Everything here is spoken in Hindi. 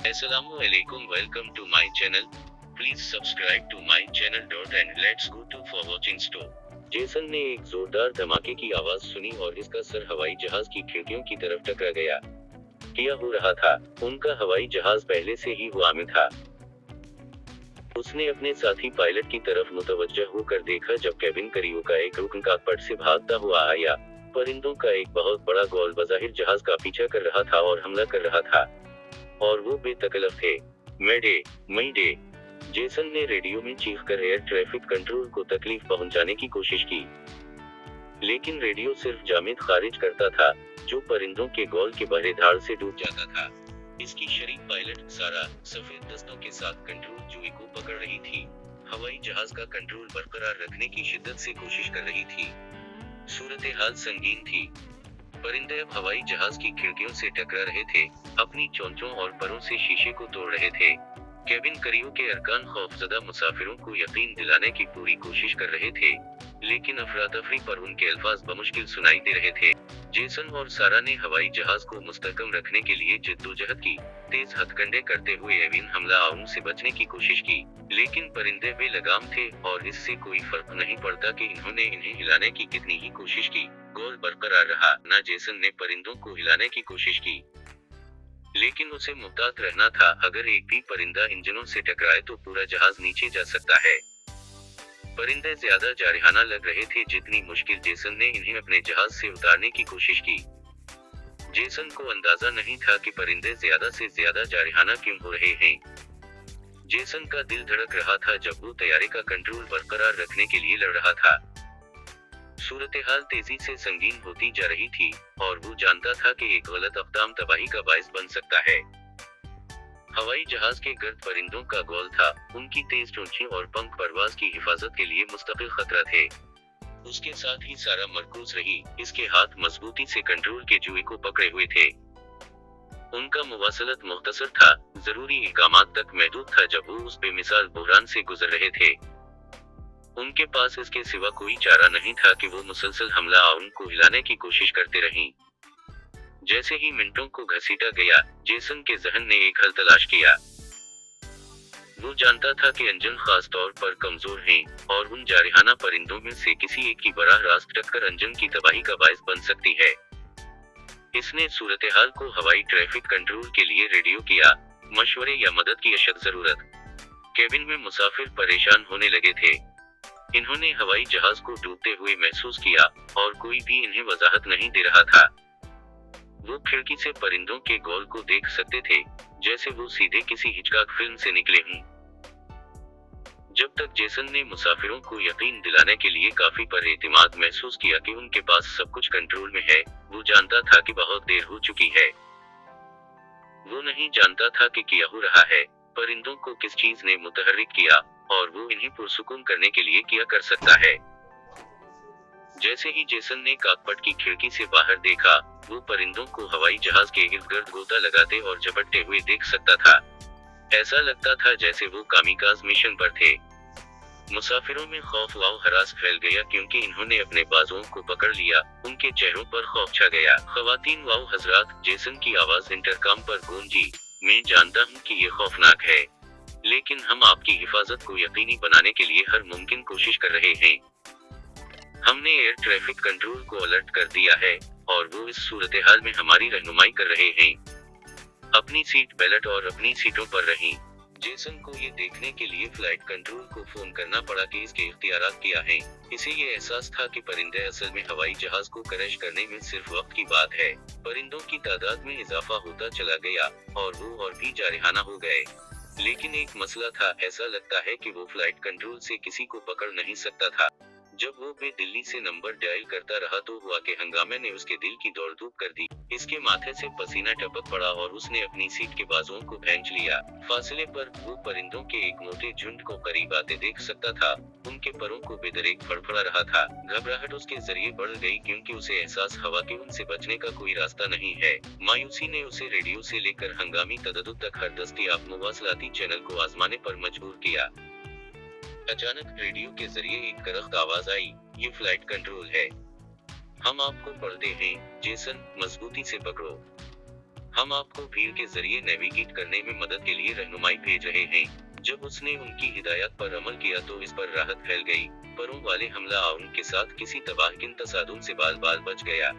Assalamualaikum, welcome to my channel. Please subscribe to my channel. And let's go to for watching store. Jason ने एक जोरदार धमाके की आवाज सुनी और इसका सर हवाई जहाज की खिड़कियों की तरफ टकरा गया। क्या हो रहा था? उनका हवाई जहाज पहले से ही हुआ में था। उसने अपने साथी पायलट की तरफ मुतवज्जह होकर देखा जब केबिन करियो का एक रुकन कॉकपिट से भागता हुआ आया। परिंदों का एक बहुत बड़ा गोल बज़ाहिर जहाज का पीछा कर रहा था और हमला कर रहा था, और वो बेतकल्लफ थे। मैडे। जेसन ने रेडियो में चीख कर एयर ट्रैफिक कंट्रोल को तकलीफ पहुंचाने की कोशिश की, लेकिन रेडियो सिर्फ जामिद खारिज करता था, जो परिंदों के गोल के बहरे धाड़ से डूब जाता था। इसकी शरीक पायलट सारा सफेद दस्तों के साथ कंट्रोल जुए को पकड़ रही थी, हवाई जहाज का कंट्रोल बरकरार रखने की शिद्दत से कोशिश कर रही थी। सूरत हाल संगीन थी। परिंदे अब हवाई जहाज की खिड़कियों से टकरा रहे थे, अपनी चोंचों और परों से शीशे को तोड़ रहे थे। केबिन करियो के अरकान खौफजदा मुसाफिरों को यकीन दिलाने की पूरी कोशिश कर रहे थे, लेकिन अफरा-तफरी पर उनके अल्फाज बमुश्किल सुनाई दे रहे थे। जेसन और सारा ने हवाई जहाज को मुस्तहकम रखने के लिए जिद्दोजहद की, तेज हथकंडे करते हुए एविन हमला आवर से बचने की कोशिश की, लेकिन परिंदे बेलगाम थे और इससे कोई फर्क नहीं पड़ता कि इन्होंने इन्हें हिलाने की कितनी ही कोशिश की, गोल बरकरार रहा। न जेसन ने परिंदों को हिलाने की कोशिश की, लेकिन उसे मुहतात रहना था। अगर एक भी परिंदा इंजनों से टकराए तो पूरा जहाज नीचे जा सकता है। परिंदे ज्यादा जारहाना लग रहे थे जितनी मुश्किल जेसन ने इन्हें अपने जहाज से उतारने की कोशिश की। जेसन को अंदाजा नहीं था कि परिंदे ज्यादा से ज्यादा जारहाना क्यों हो रहे हैं। जेसन का दिल धड़क रहा था जब वो तैयारे का कंट्रोल बरकरार रखने के लिए लड़ रहा था। सूरत-ए-हाल तेजी से संगीन होती जा रही थी, और वो जानता था कि एक गलत अक़दाम तबाही का बाइस बन सकता है। हवाई जहाज के गर्द परिंदों का गोल था, उनकी तेज चोंचें और पंख परवाज की हिफाजत के लिए मुस्तकिल खतरा थे। उसके साथ ही सारा मरकूज रही, इसके हाथ मजबूती से कंट्रोल के जुए को पकड़े हुए थे। उनका मुवासलत मुख्तसर था, जरूरी इकामात तक महदूद था जब वो उस बेमिसाल बुहरान से गुजर रहे थे। उनके पास इसके सिवा कोई चारा नहीं था कि वो मुसलसल हमला आवर को हिलाने की कोशिश करते रहें। जैसे ही मिनटों को घसीटा गया, जेसन के जहन ने एक हल तलाश किया। वो जानता था कि इंजन खास तौर पर कमजोर हैं, और उन जारहाना परिंदों में से किसी एक की बराह रास्त टक्कर इंजन की तबाही का बाइस बन सकती है। इसने सूरत-ए-हाल को हवाई ट्रैफिक कंट्रोल के लिए रेडियो किया, मशवरे या मदद की अशद जरूरत। केबिन में मुसाफिर परेशान होने लगे थे। इन्होंने हवाई जहाज को डूबते हुए महसूस किया, और कोई भी इन्हें वजाहत नहीं दे रहा था। वो खिड़की से परिंदों के गोल को देख सकते थे, जैसे वो सीधे किसी हिचकॉक फिल्म से निकले हों। जब तक जेसन ने मुसाफिरों को यकीन दिलाने के लिए काफी पर एतमाद महसूस किया कि उनके पास सब कुछ कंट्रोल में है, वो जानता था कि बहुत देर हो चुकी है। वो नहीं जानता था कि क्या हो रहा है, परिंदों को किस चीज ने मुतहर्रिक किया, और वो इन्हें पुरसुकून करने के लिए क्या कर सकता है। जैसे ही जेसन ने कॉकपिट की खिड़की से बाहर देखा, वो परिंदों को हवाई जहाज के इर्द गिर्द गोता लगाते और झपटते हुए देख सकता था। ऐसा लगता था जैसे वो कामिकाज़ मिशन पर थे। मुसाफिरों में खौफ व हरास फैल गया क्योंकि इन्होंने अपने बाजुओं को पकड़ लिया, उनके चेहरों पर खौफ छा गया। ख़वातीन व हज़रात, जेसन की आवाज इंटरकॉम पर गूंजी, मैं जानता हूँ कि ये खौफनाक है, लेकिन हम आपकी हिफाजत को यकीनी बनाने के लिए हर मुमकिन कोशिश कर रहे हैं। हमने एयर ट्रैफिक कंट्रोल को अलर्ट कर दिया है, और वो इस सूरत-ए-हाल में हमारी रहनुमाई कर रहे हैं। अपनी सीट बेल्ट और अपनी सीटों पर रहें। जेसन को ये देखने के लिए फ्लाइट कंट्रोल को फोन करना पड़ा कि इसके इख्तियारात क्या हैं। इसे ये एहसास था कि परिंदे असल में हवाई जहाज को क्रैश करने में सिर्फ वक्त की बात है। परिंदों की तादाद में इजाफा होता चला गया, और वो और भी जारहाना हो गए। लेकिन एक मसला था, ऐसा लगता है कि वो फ्लाइट कंट्रोल से किसी को पकड़ नहीं सकता था। जब वो दिल्ली से नंबर डायल करता रहा तो हुआ के हंगामे ने उसके दिल की दौड़ धूप कर दी। इसके माथे से पसीना टपक पड़ा और उसने अपनी सीट के बाजुओं को खींच लिया। फासले पर वो परिंदों के एक मोटे झुंड को करीब आते देख सकता था। उनके परों को बेदरेक फड़फड़ा रहा था। घबराहट उसके जरिए बढ़ गई क्योंकि उसे एहसास हुआ कि उनसे बचने का कोई रास्ता नहीं है। मायूसी ने उसे रेडियो से लेकर हंगामी तदद्दुद तक हर दस्तयाब मुवासलाती चैनल को आजमाने पर मजबूर किया। अचानक रेडियो के जरिए एक करख्त आवाज आई, ये फ्लाइट कंट्रोल है। हम आपको पढ़ते हैं, जेसन, मजबूती से पकड़ो। हम आपको भीड़ के जरिए नेविगेट करने में मदद के लिए रहनुमाई भेज रहे हैं। जब उसने उनकी हिदायत पर अमल किया तो इस पर राहत फैल गई। परों वाले हमला आउन के साथ किसी तबाहकिन तसादुम से बाल बाल बच गया।